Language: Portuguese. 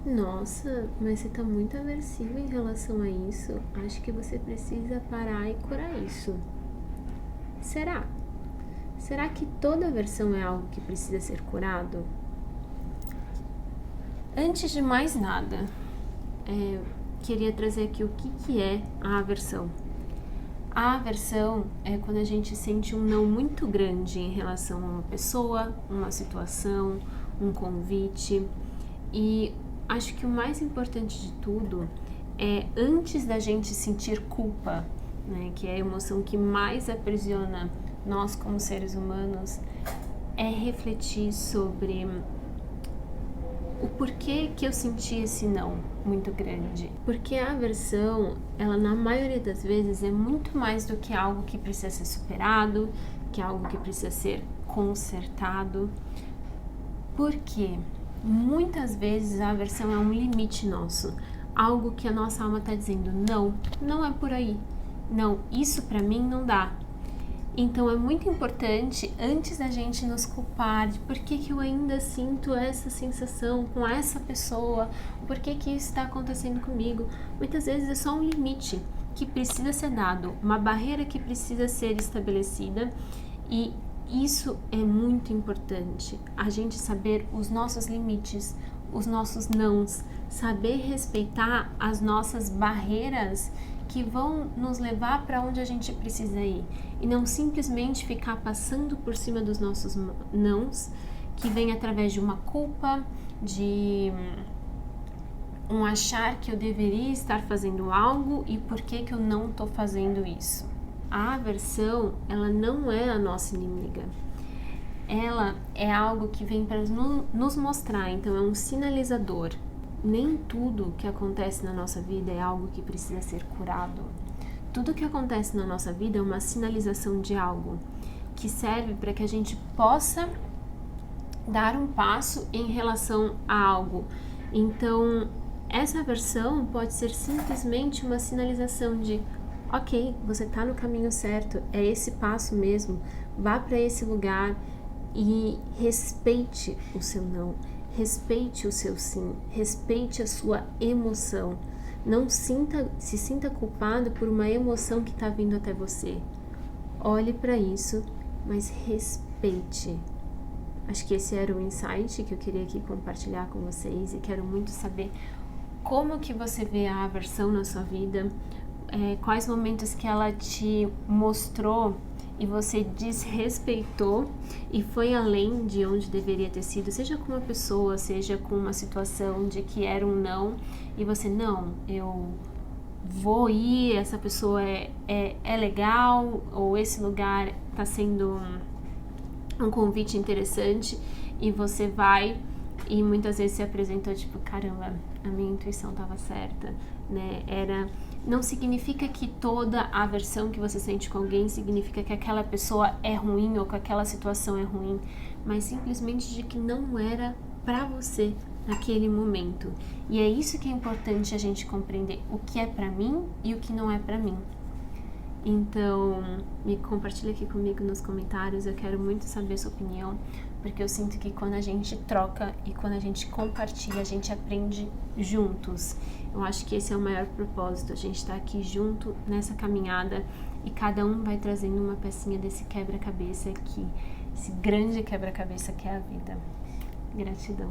Nossa, mas você tá muito aversivo em relação a isso. Acho que você precisa parar e curar isso. Será? Será que toda aversão é algo que precisa ser curado? Antes de mais nada, queria trazer aqui o que é a aversão. A aversão é quando a gente sente um não muito grande em relação a uma pessoa, uma situação, um convite. E acho que o mais importante de tudo é, antes da gente sentir culpa, né, que é a emoção que mais aprisiona nós como seres humanos, é refletir sobre o porquê que eu senti esse não muito grande. Porque a aversão, ela na maioria das vezes é muito mais do que algo que precisa ser superado, que é algo que precisa ser consertado. Porque muitas vezes a aversão é um limite nosso, algo que a nossa alma está dizendo, não, não é por aí, não, isso para mim não dá. Então é muito importante, antes da gente nos culpar de por que eu ainda sinto essa sensação com essa pessoa, por que isso está acontecendo comigo, muitas vezes é só um limite que precisa ser dado, uma barreira que precisa ser estabelecida, e isso é muito importante, a gente saber os nossos limites, os nossos nãos, saber respeitar as nossas barreiras que vão nos levar para onde a gente precisa ir e não simplesmente ficar passando por cima dos nossos nãos, que vem através de uma culpa, de um achar que eu deveria estar fazendo algo e por que eu não estou fazendo isso. A aversão, ela não é a nossa inimiga. Ela é algo que vem para nos mostrar, então é um sinalizador. Nem tudo que acontece na nossa vida é algo que precisa ser curado. Tudo que acontece na nossa vida é uma sinalização de algo que serve para que a gente possa dar um passo em relação a algo. Então, essa aversão pode ser simplesmente uma sinalização de ok, você está no caminho certo, é esse passo mesmo, vá para esse lugar e respeite o seu não, respeite o seu sim, respeite a sua emoção. Não se sinta culpado por uma emoção que está vindo até você. Olhe para isso, mas respeite. Acho que esse era o insight que eu queria aqui compartilhar com vocês e quero muito saber como que você vê a aversão na sua vida, quais momentos que ela te mostrou e você desrespeitou e foi além de onde deveria ter sido, seja com uma pessoa, seja com uma situação de que era um não, e você, não, eu vou ir, essa pessoa é legal, ou esse lugar está sendo um convite interessante, e você vai e muitas vezes se apresentou tipo, caramba, a minha intuição estava certa, né? Não significa que toda a aversão que você sente com alguém significa que aquela pessoa é ruim ou que aquela situação é ruim, mas simplesmente de que não era pra você naquele momento. E é isso que é importante a gente compreender, o que é pra mim e o que não é pra mim. Então, me compartilha aqui comigo nos comentários, eu quero muito saber a sua opinião, porque eu sinto que quando a gente troca e quando a gente compartilha, a gente aprende juntos. Eu acho que esse é o maior propósito, a gente tá aqui junto nessa caminhada e cada um vai trazendo uma pecinha desse quebra-cabeça aqui, esse grande quebra-cabeça que é a vida. Gratidão.